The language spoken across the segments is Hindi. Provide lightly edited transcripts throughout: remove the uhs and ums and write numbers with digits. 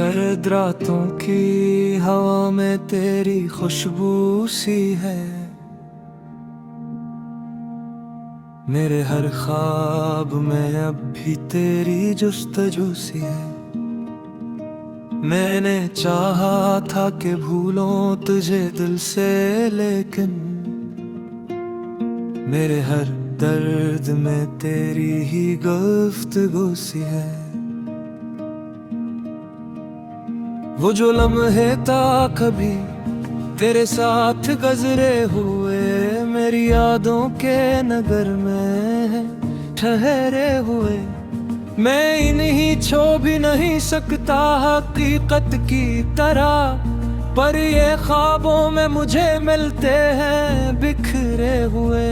सर्द रातों की हवा में तेरी खुशबू सी है। मेरे हर ख्वाब में अब भी तेरी जुस्तजू सी है। मैंने चाहा था कि भूलों तुझे दिल से, लेकिन मेरे हर दर्द में तेरी ही गुफ्तगू सी है। वो जो लम्हे ता कभी तेरे साथ गुज़रे हुए, मेरी यादों के नगर में ठहरे हुए। मैं इन्हीं छो भी नहीं सकता हकीकत की तरह, पर ये ख्वाबों में मुझे मिलते हैं बिखरे हुए।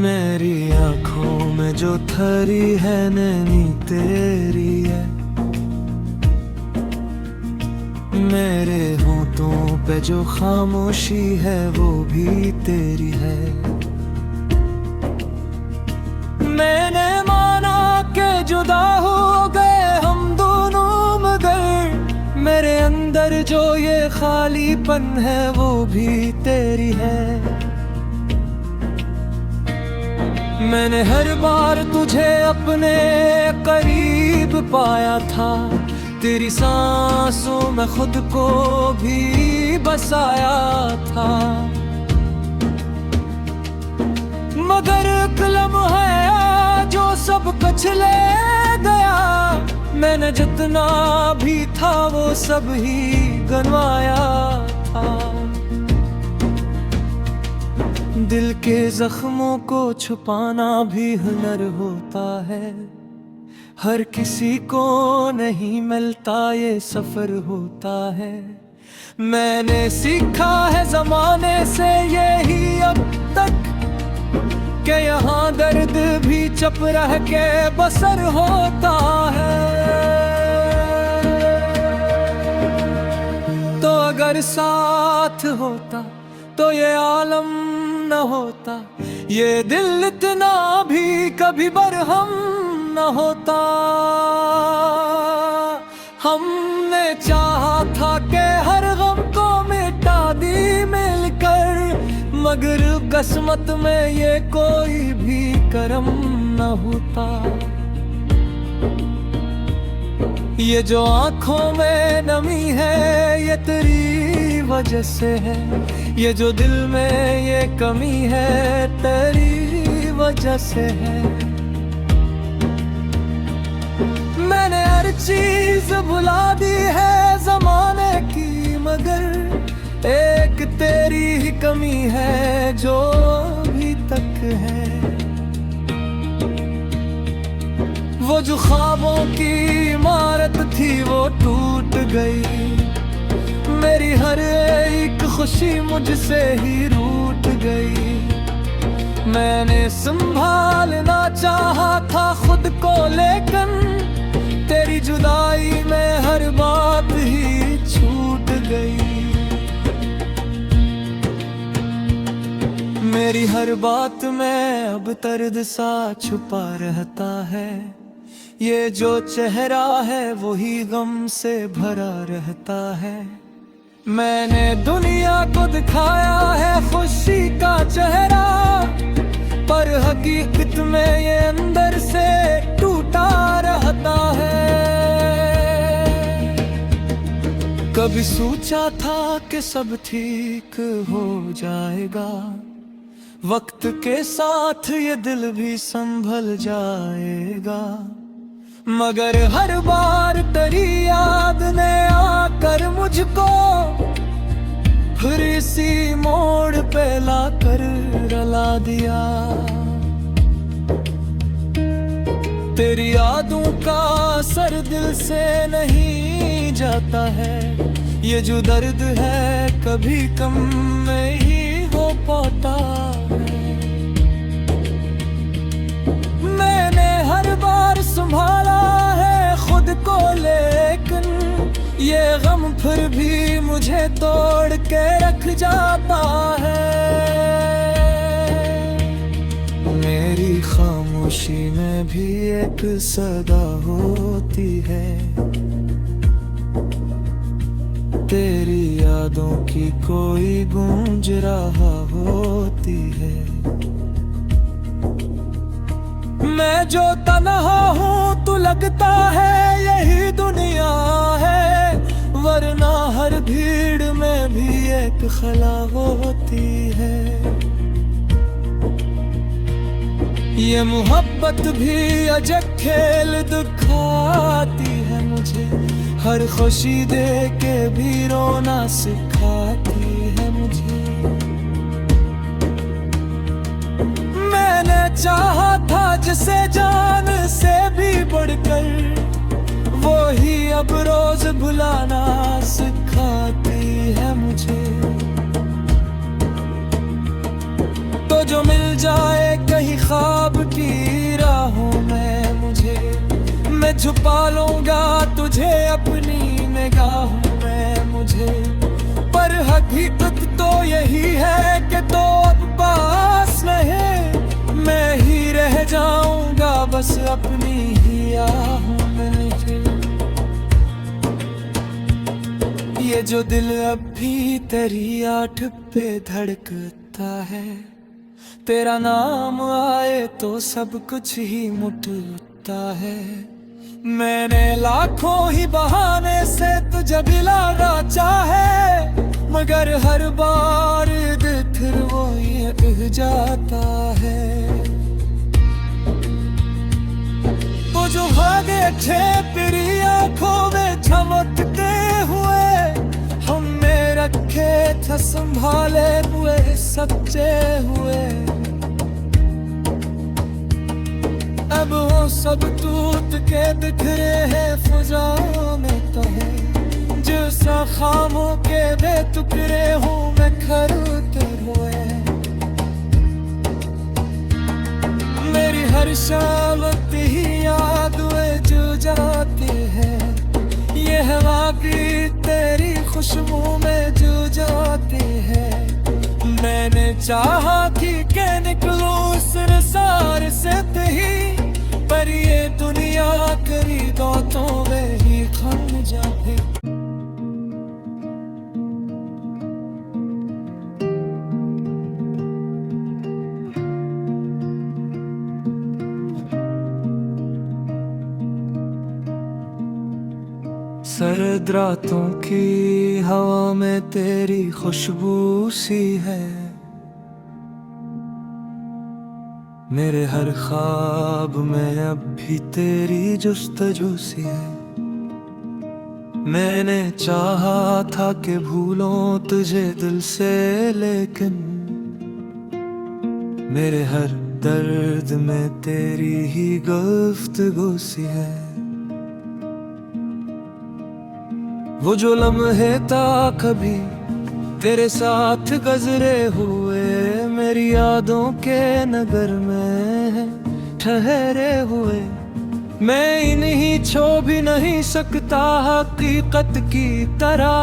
मेरी आँखों में जो थरी है नैनी तेरी है, मेरे होठों पे जो खामोशी है वो भी तेरी है। मैंने माना कि जुदा हो गए हम दोनों, मगर मेरे अंदर जो ये खालीपन है वो भी तेरी है। मैंने हर बार तुझे अपने करीब पाया था, तेरी सांसों में खुद को भी बसाया था। मगर एक लम्हा जो सब कुछ ले गया, मैंने जितना भी था वो सब ही गंवाया था। दिल के जख्मों को छुपाना भी हुनर होता है, हर किसी को नहीं मिलता ये सफर होता है। मैंने सीखा है जमाने से यही अब तक, कि यहाँ दर्द भी चुप रह के बसर होता है। तो अगर साथ होता तो ये आलम न होता, ये दिल इतना भी कभी बरहम न होता। हमने चाहा था कि हर गम को मिटा दी मिलकर, मगर किस्मत में ये कोई भी करम न होता। ये जो आँखों में नमी है ये तेरी वजह से है, ये जो दिल में ये कमी है तेरी वजह से है। मैंने हर चीज भुला दी है जमाने की, मगर एक तेरी ही कमी है जो अभी तक है। वो जो ख्वाबों की इमारत थी वो टूट गई, मेरी हर एक खुशी मुझसे ही रूठ गई। मैंने संभालना चाहा था खुद को, लेकिन तेरी जुदाई में हर बात ही छूट गई। मेरी हर बात में अब दर्द सा छुपा रहता है, ये जो चेहरा है वही गम से भरा रहता है। मैंने दुनिया को दिखाया है खुशी का चेहरा, पर हकीकत में ये अंदर से टूटा रहता है। कभी सोचा था कि सब ठीक हो जाएगा, वक्त के साथ ये दिल भी संभल जाएगा, मगर हर बार तेरी याद ने आकर मुझको फिर इसी मोड़ पे लाकर रुला दिया। तेरी यादों का असर दिल से नहीं जाता है, ये जो दर्द है कभी कम नहीं हो पाता है। मैंने हर बार संभाला है खुद को, लेकिन ये गम फिर भी मुझे तोड़ के रख जाता है। मेरी खामोशी में में भी एक सदा होती है, तेरी यादों की कोई गूंज रहा होती है। मैं जो तन्हा हूँ तू लगता है यही दुनिया है, वरना हर भीड़ में भी एक खला होती है। ये मोहब्बत भी अजब खेल दिखाती है मुझे, हर खुशी दे के भी रोना सिखाती है मुझे। मैंने चाहा था जिसे जान से भी बढ़कर, वो ही अब रोज भुलाना सिखाती है मुझे। तो जो मिल जाए कहीं ख्वाब की राहों में मुझे, मैं छुपा लूंगा तुझे अपनी निगाहों में मुझे। पर हकीकत तो यही है कि तो अब पास नहीं, मैं ही रह जाऊंगा बस अपनी ही आहों में। ये जो दिल अब भी तेरी आठ पे धड़कता है, तेरा नाम आए तो सब कुछ ही मुटता है। मैंने लाखों ही बहाने से तुझे बुलाना चाहे, मगर हर बार दिल फिर वो ये कह जाता है। वो जो भागे थे तेरी आंखों में चमकते हुए, हमें रखे थे संभाले हुए सच्चे हुए। अब वो सब टूट के बिखरे हैं फुजाओं में तो है, जैसा खामों के बेटुकड़े हूँ मैं खरीदते हुए। मेरी हर शाम ही याद जो जाती है, ये हवा भी तेरी खुशबू में जो जाती है। मैंने चाहा कि निकलूं उस संसार से ही, पर ये दुनिया करी बातों में ही खन जाए। सर्द रातों की हवा में तेरी खुशबू सी है, मेरे हर ख्वाब में अब भी तेरी जुस्तजू सी है। मैंने चाहा था कि भूलों तुझे दिल से, लेकिन मेरे हर दर्द में तेरी ही गुफ्तगू सी है। वो जो लम्हे ता कभी तेरे साथ गुजरे हुए, मेरी यादों के नगर में ठहरे हुए। मैं इन्हीं छो भी नहीं सकता हकीकत की तरह,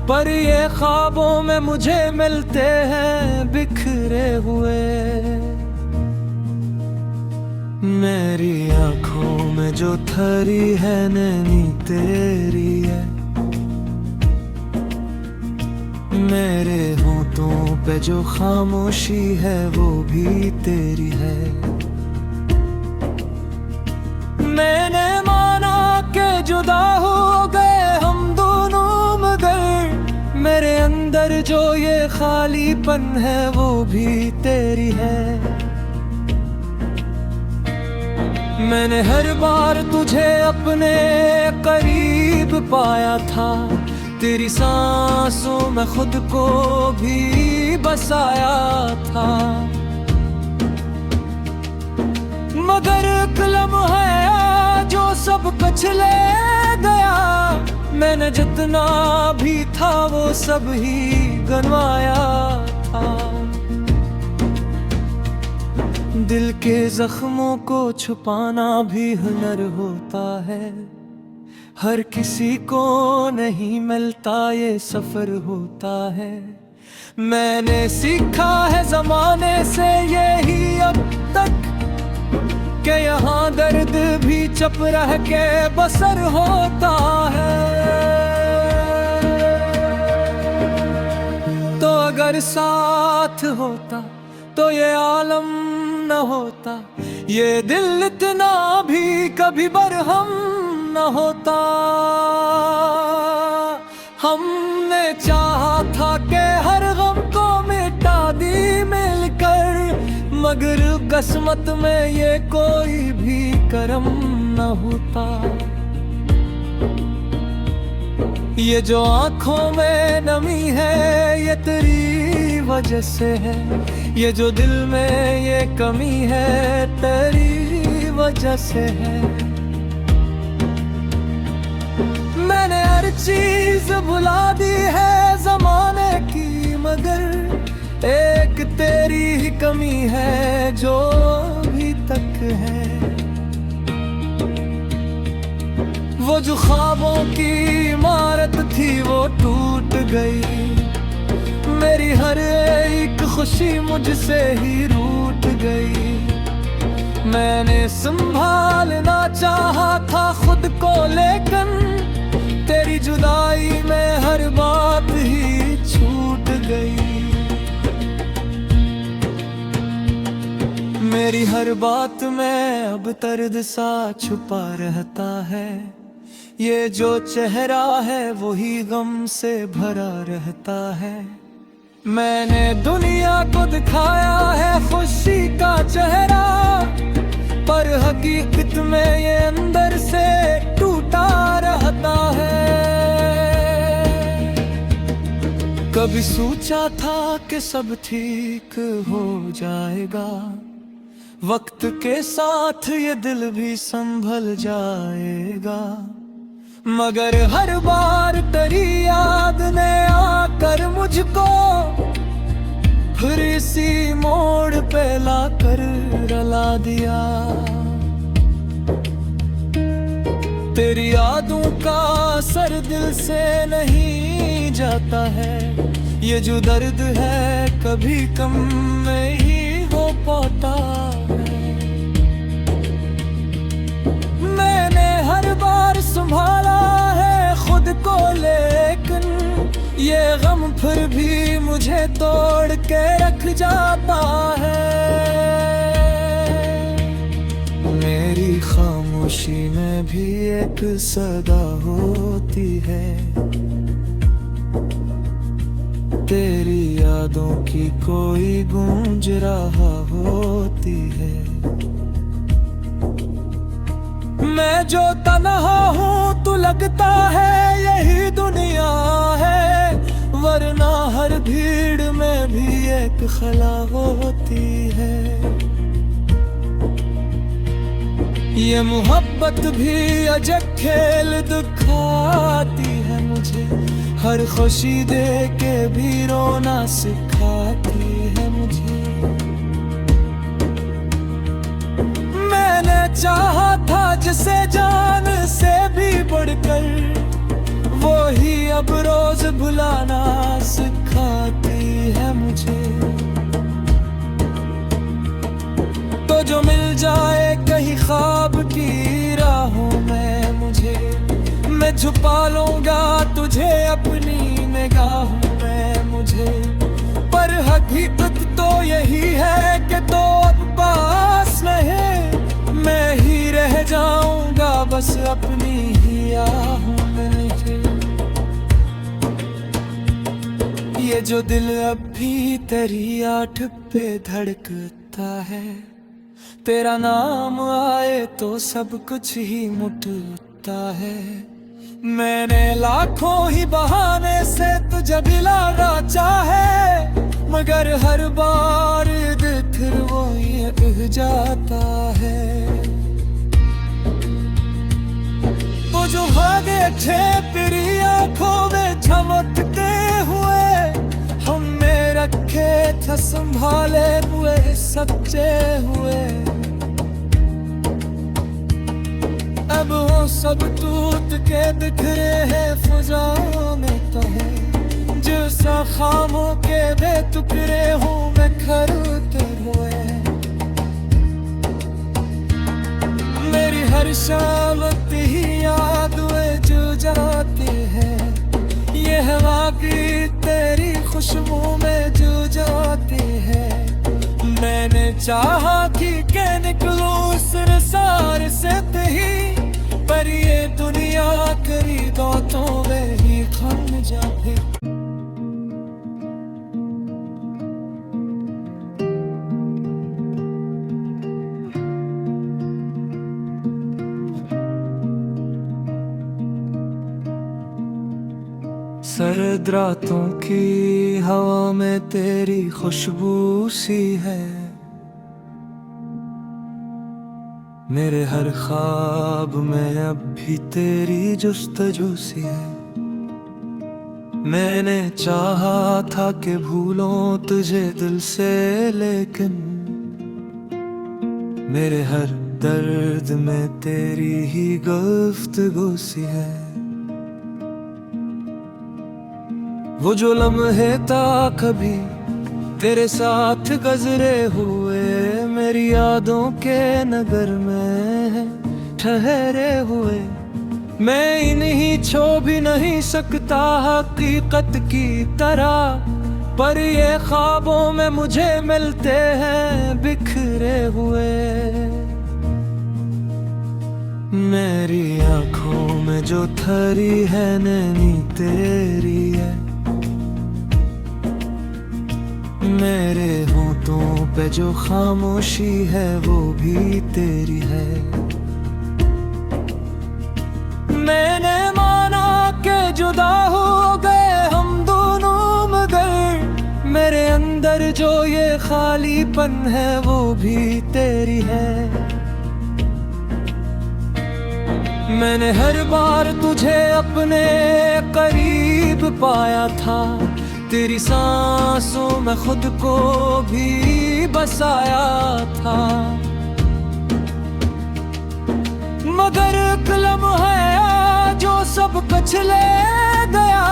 पर ये ख्वाबों में मुझे मिलते हैं बिखरे हुए। मेरी आंखों में जो थरी है नैनी तेरी है, मेरे होठों पे जो खामोशी है वो भी तेरी है। मैंने माना कि जुदा हो गए हम दोनों, मगर मेरे अंदर जो ये खालीपन है वो भी तेरी है। मैंने हर बार तुझे अपने करीब पाया था, तेरी सांसों में खुद को भी बसाया था। मगर एक लम्हा जो सब कुछ ले गया, मैंने जितना भी था वो सब ही गंवाया था। दिल के जख्मों को छुपाना भी हुनर होता है, हर किसी को नहीं मिलता ये सफर होता है। मैंने सीखा है जमाने से यही अब तक कि यहाँ दर्द भी चुप रह के बसर होता है। तो अगर साथ होता तो ये आलम न होता, ये दिल इतना भी कभी बरहम न होता। हमने चाहा था कि हर गम को मिटा दी मिलकर, मगर किस्मत में ये कोई भी करम न होता। ये जो आंखों में नमी है ये तेरी वजह से है, ये जो दिल में ये कमी है तेरी वजह से है। मैंने हर चीज भुला दी है जमाने की, मगर एक तेरी ही कमी है जो अभी तक है। वो जो ख्वाबों की इमारत थी वो टूट गई, मेरी हर एक खुशी मुझसे ही रूठ गई। मैंने संभालना चाहा था खुद को, लेकिन तेरी जुदाई में हर बात ही छूट गई। मेरी हर बात में अब दर्द सा छुपा रहता है, ये जो चेहरा है वही गम से भरा रहता है। मैंने दुनिया को दिखाया है खुशी का चेहरा, पर हकीकत में ये अंदर से टूटा रहता है। कभी सोचा था कि सब ठीक हो जाएगा, वक्त के साथ ये दिल भी संभल जाएगा, मगर हर बार तेरी याद ने आकर मुझको फिर इसी मोड़ पे लाकर रुला दिया। तेरी यादों का असर दिल से नहीं जाता है, ये जो दर्द है कभी कम नहीं हो पाता है। मैंने हर बार संभाला है खुद को, लेकिन ये गम फिर भी मुझे तोड़ के रख जाता है। मेरी खामोशी में भी एक सदा होती है, तेरी यादों की कोई गूंज रहा होती है। मैं जो तन्हा हूँ तो लगता है यही दुनिया है, वरना हर भीड़ में भी एक खला होती है। ये मोहब्बत भी अजब खेल दिखाती है मुझे, हर खुशी दे के भी रोना सिखाती है मुझे। मैंने चाहा था जिसे जान से भी बढ़कर, वो ही अब रोज भुलाना सिखाती है मुझे। तो जो मिल जाए कहीं ख्वाब की राहों में मुझे, मैं छुपा लूंगा तुझे अपनी निगाहों में मुझे। पर हकीकत तो यही है कि तो अब पास नहीं, मैं ही रह जाऊंगा बस अपनी ही आहों में। ये जो दिल अब भी तेरी आठ पे धड़कता है, तेरा नाम आए तो सब कुछ ही मुटता है। मैंने लाखों ही बहाने से तुझे बुलाना चाहे, मगर हर बार दिल फिर वो ये कह जाता है। वो जो भागे थे तेरी आंखों में झमकते हुए, हमें रखे थे संभाले हुए सच्चे हुए। अब वो सब टूट के बिखरे हैं फिजाओं में तहे, जैसा खामों के बेटुकड़े हूँ मैं खरते हुए। हर शाम ही याद जो जाती है, ये हवा की तेरी खुशबू में जो जाती है। मैंने चाहा कि निकलूं उस सार से ही, पर ये दुनिया करी बातों में ही खन जाए। सर्द रातों की हवा में तेरी खुशबू सी है, मेरे हर ख्वाब में अब भी तेरी जुस्तजू सी है। मैंने चाहा था कि भूलों तुझे दिल से, लेकिन मेरे हर दर्द में तेरी ही गुफ्तगू सी है। वो जो लम्हे ता कभी तेरे साथ गुज़रे हुए, मेरी यादों के नगर में ठहरे हुए। मैं इन्हीं छो भी नहीं सकता हकीकत की तरह, पर ये ख्वाबों में मुझे मिलते हैं बिखरे हुए। मेरी आँखों में जो थरी है नैनी तेरी है, मेरे होठों पे जो खामोशी है वो भी तेरी है। मैंने माना कि जुदा हो गए हम दोनों, मगर मेरे अंदर जो ये खालीपन है वो भी तेरी है। मैंने हर बार तुझे अपने करीब पाया था, तेरी सांसों में खुद को भी बसाया था। मगर कलम है जो सब कुछ ले गया,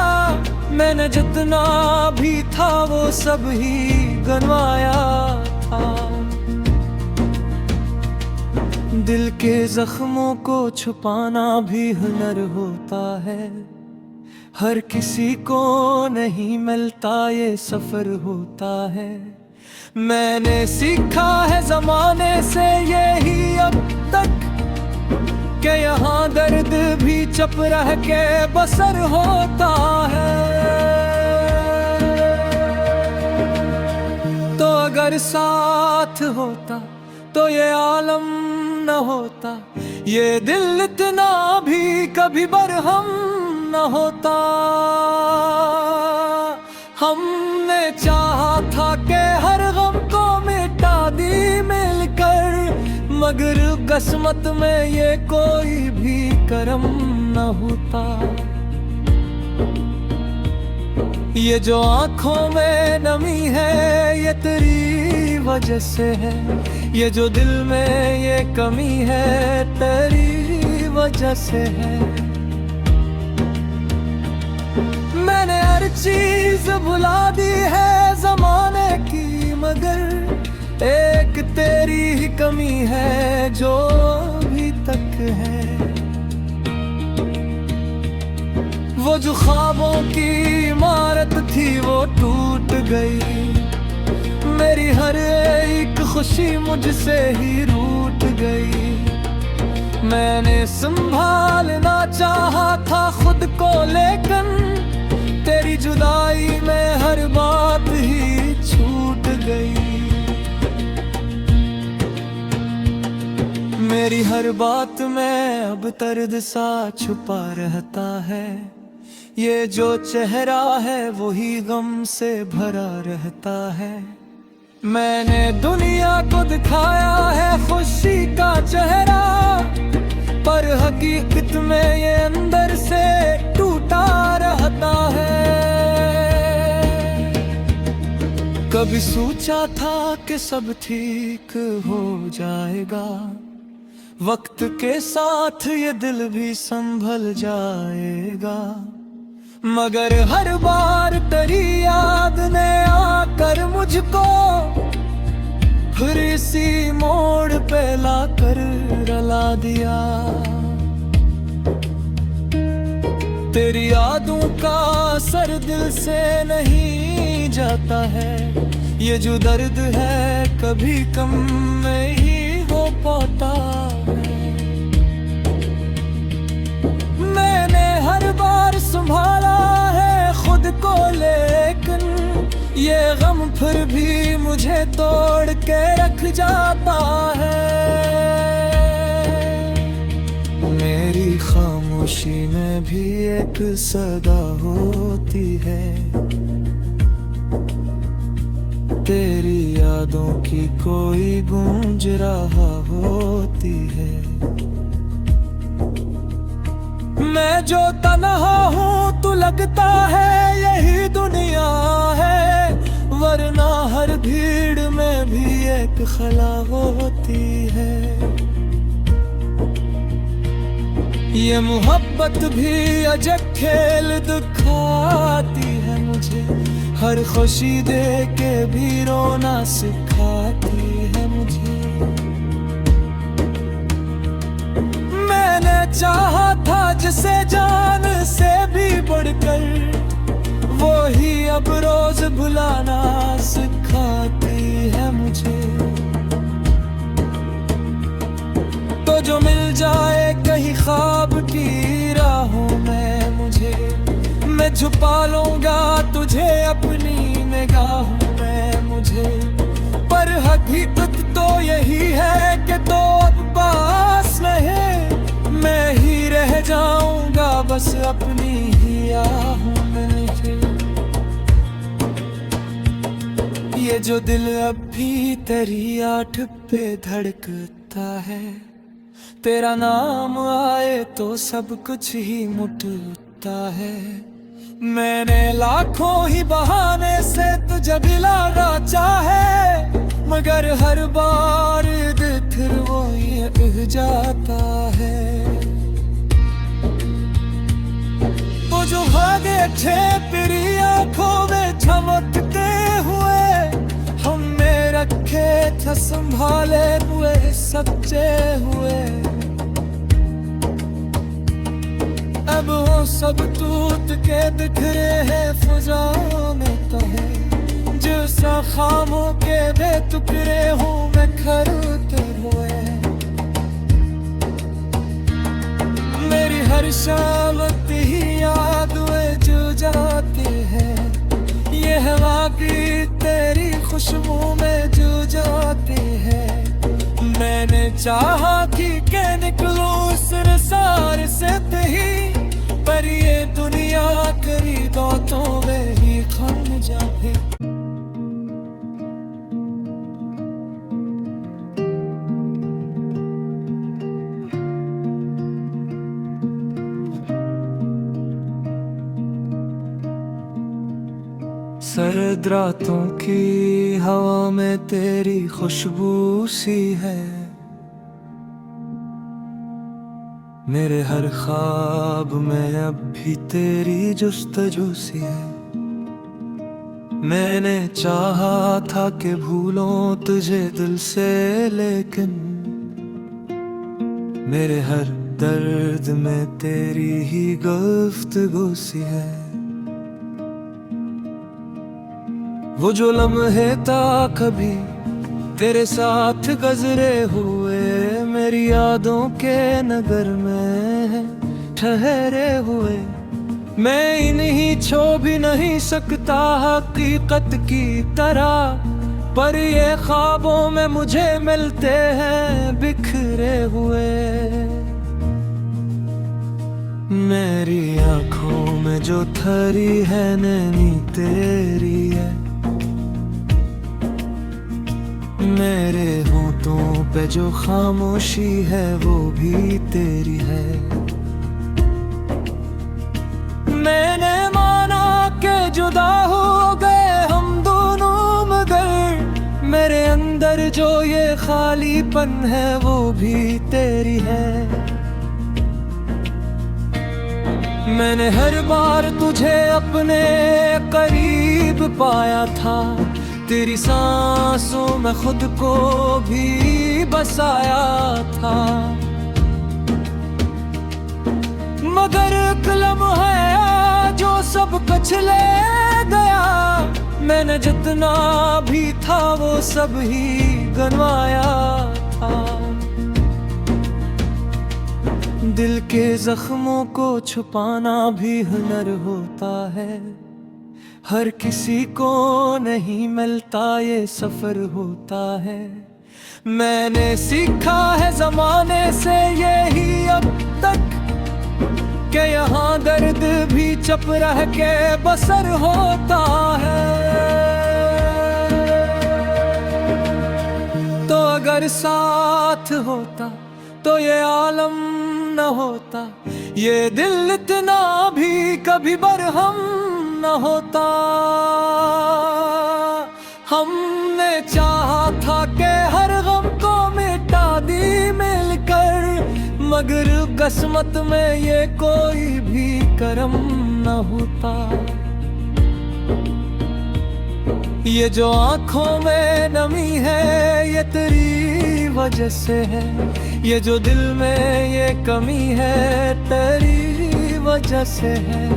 मैंने जितना भी था वो सब ही गंवाया था। दिल के जख्मों को छुपाना भी हुनर होता है, हर किसी को नहीं मिलता ये सफर होता है। मैंने सीखा है जमाने से यही अब तक, कि यहाँ दर्द भी चुप रह के बसर होता है। तो अगर साथ होता तो ये आलम न होता, ये दिल इतना भी कभी बरहम न होता। हमने चाहा था कि हर गम को मिटा दी मिलकर, मगर किस्मत में ये कोई भी करम न होता। ये जो आँखों में नमी है ये तेरी वजह से है, ये जो दिल में ये कमी है तेरी वजह से है। मैंने हर चीज भुला दी है जमाने की, मगर एक तेरी ही कमी है जो अभी तक है। वो जो ख्वाबों की इमारत थी वो टूट गई, मेरी हर एक खुशी मुझसे ही रूठ गई। मैंने संभालना चाहा था खुद को, लेकिन तेरी जुदाई में हर बात ही छूट गई। मेरी हर बात में अब दर्द सा छुपा रहता है, ये जो चेहरा है वही गम से भरा रहता है। मैंने दुनिया को दिखाया है खुशी का चेहरा, पर हकीकत में ये अंदर से टूटा रहता है। कभी सोचा था कि सब ठीक हो जाएगा, वक्त के साथ ये दिल भी संभल जाएगा, मगर हर बार तेरी याद ने आकर मुझको फिर इसी मोड़ पे लाकर रला दिया। तेरी यादों का असर दिल से नहीं जाता है, ये जो दर्द है कभी कम नहीं हो पाता है। मैंने हर बार संभाला है खुद को, लेकिन ये गम फिर भी मुझे तोड़ के रख जाता है। मेरी खामोशी में भी एक सदा होती है, तेरी यादों की कोई गूंज रहा होती है। मैं जो तन्हा हूँ तो लगता है यही दुनिया है, वरना हर भीड़ में भी एक खला होती है। ये मोहब्बत भी अजब खेल दिखाती है मुझे, हर खुशी दे के भी रोना सिखाती है मुझे। मैंने चाहा था जिसे जान से भी बढ़कर, वो ही अब रोज भुलाना सिखाती है मुझे। तो जो मिल जाए कहीं ख्वाब की राहों में मुझे, मैं छुपा लूंगा तुझे अपनी निगाहों में मुझे। पर हकीकत तो यही है कि तो अब पास नहीं, मैं ही रह जाऊंगा बस अपनी ही आहों में मुझे। ये जो दिल अब भी तेरी आठ पे धड़कता है, तेरा नाम आए तो सब कुछ ही मुटता है। मैंने लाखों ही बहाने से तुझे बुलाना चाहे, मगर हर बार फिर वो ये कह जाता है। वो जो भागे थे तेरी आंखों में चमकते हुए, हमें रखे थे संभाले हुए सच्चे हुए। अब वो सब टूट के बिखरे हैं फजाओं में तहे, जैसा खामों के बेटुकड़े हूँ मैं खरते हुए। मेरी हर शाम ही याद जो जाती है, ये हवा की तेरी खुशबू में जो जाती है। मैंने चाहा कि निकलूं इस संसार से ही, पर ये दुनिया करी बातों में ही खन जाए। सर्द रातों की हवा में तेरी खुशबू सी है, मेरे हर ख्वाब में अब भी तेरी जुस्तजू सी है। मैंने चाहा था कि भूलों तुझे दिल से, लेकिन मेरे हर दर्द में तेरी ही गुफ्तगू सी है। वो जो लम्हे था कभी तेरे साथ गुजरे हुए, मेरी यादों के नगर में ठहरे हुए। मैं इन्हीं छो भी नहीं सकता हकीकत की तरह, पर ये ख्वाबों में मुझे मिलते हैं बिखरे हुए। मेरी आंखों में जो थरी है नैनी तेरी है, मेरे होठों पे जो खामोशी है वो भी तेरी है। मैंने माना कि जुदा हो गए हम दोनों, मगर मेरे अंदर जो ये खालीपन है वो भी तेरी है। मैंने हर बार तुझे अपने करीब पाया था, तेरी सांसों में खुद को भी बसाया था, मगर कलम है जो सब कुछ ले गया। मैंने जितना भी था वो सब ही गंवाया था। दिल के जख्मों को छुपाना भी हुनर होता है, हर किसी को नहीं मिलता ये सफर होता है। मैंने सीखा है जमाने से यही अब तक कि यहाँ दर्द भी चुप रह के बसर होता है। तो अगर साथ होता तो ये आलम न होता, ये दिल इतना भी कभी बरहम न होता। हमने चाहा था कि हर गम को मिटा दी मिलकर, मगर किस्मत में ये कोई भी करम न होता। ये जो आंखों में नमी है ये तेरी वजह से है, ये जो दिल में ये कमी है तेरी वजह से है।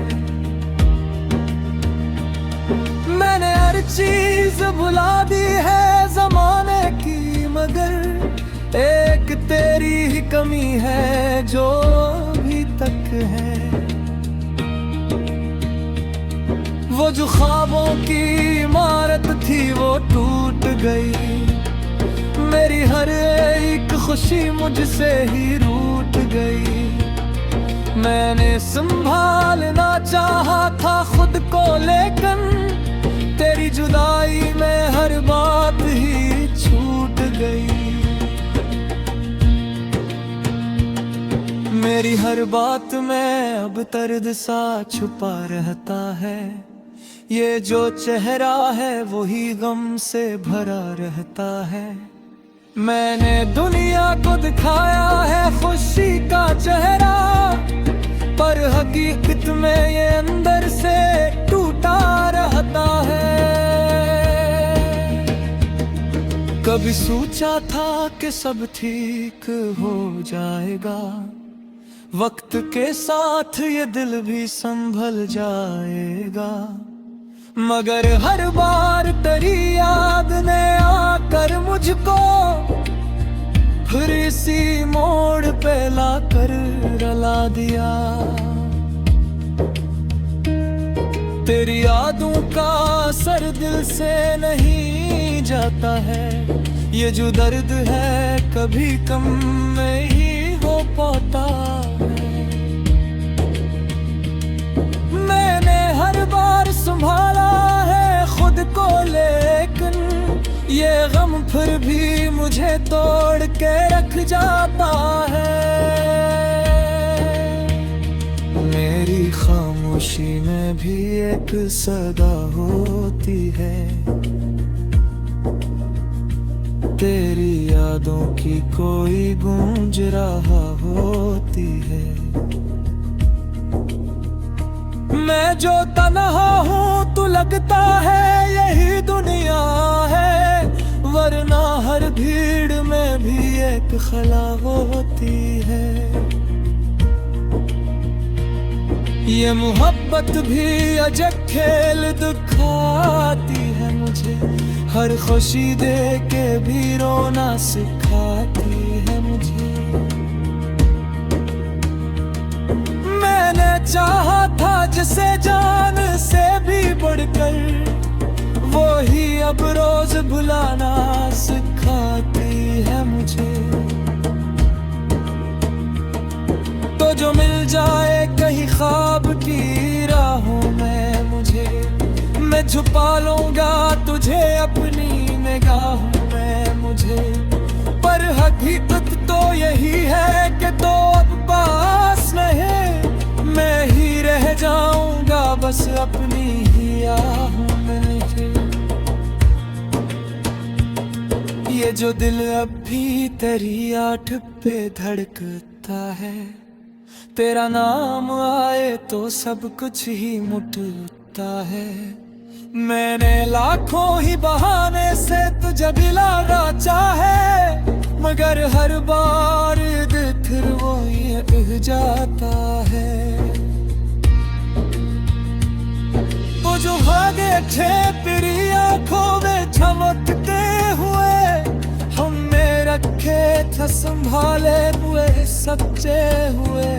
मैंने हर चीज भुला दी है जमाने की, मगर एक तेरी ही कमी है जो अभी तक है। वो जो ख्वाबों की इमारत थी वो टूट गई, मेरी हर एक खुशी मुझसे ही रूठ गई। मैंने संभालना चाहा था खुद को, लेकिन तेरी जुदाई में हर बात ही छूट गई। मेरी हर बात में अब दर्द सा छुपा रहता है, ये जो चेहरा है वही गम से भरा रहता है। मैंने दुनिया को दिखाया है खुशी का चेहरा, पर हकीकत में ये अंदर से टूटा रहता है। कभी सोचा था कि सब ठीक हो जाएगा, वक्त के साथ ये दिल भी संभल जाएगा, मगर हर बार तेरी याद ने आकर मुझको फिर इसी मोड़ पे लाकर रुला दिया। तेरी यादों का असर दिल से नहीं जाता है, ये जो दर्द है कभी कम नहीं हो पाता है। मैंने हर बार संभाला है खुद को, लेकिन ये गम फिर भी मुझे तोड़ के रख जाता है। मेरी खामोशी में भी एक सदा होती है, तेरी यादों की कोई गूंज रहा होती है। मैं जो तन्हा हूँ तू लगता है यही दुनिया है, वरना हर भीड़ में भी एक खला होती है। ये मोहब्बत भी अजब खेल दिखाती है मुझे, हर खुशी दे के भी रोना सिखाती है मुझे। मैंने चाहा था जिसे जान से भी बढ़कर, वो ही अब रोज भुलाना सिखाती है मुझे। तो जो मिल जाए कहीं ख्वाब की राहों में मुझे, मैं छुपा लूंगा तुझे अपनी निगाहों में मुझे। पर हकीकत तो यही है कि तो अब पास नहीं, मैं ही रह जाऊंगा बस अपनी ही आहों में। ये जो दिल अब भी तेरी आठ पे धड़कता है, तेरा नाम आए तो सब कुछ ही मुटता है। मैंने लाखों ही बहाने से तुझे बुलाना चाहे, मगर हर बार फिर वो ये कह जाता है। वो जो भागे थे तेरी आंखों में चमकते हुए, हमें रखे थे संभाले हुए सच्चे हुए।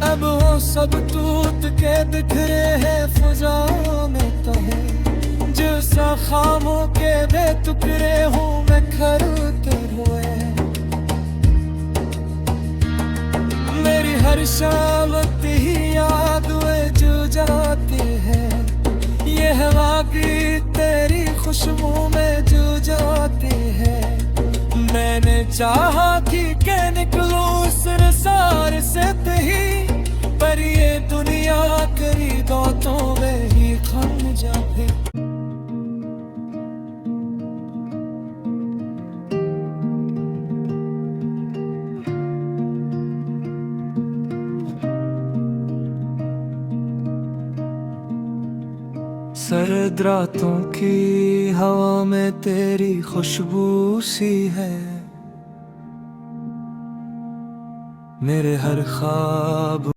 अब वो सब टूट के बिखरे हैं फजाओं में तहे, जैसा खामों के बेटुकड़े हूँ मैं खरते हुए। मेरी हर शाम ही याद वे जो जाती है, ये हवा की तेरी खुशबू में जो जाती है। मैंने चाहा कि निकलूं उस रसार से ही, पर ये दुनिया करी बातों में ही खम जाए। सर्द रातों की हवा में तेरी खुशबू सी है, मेरे हर ख्वाब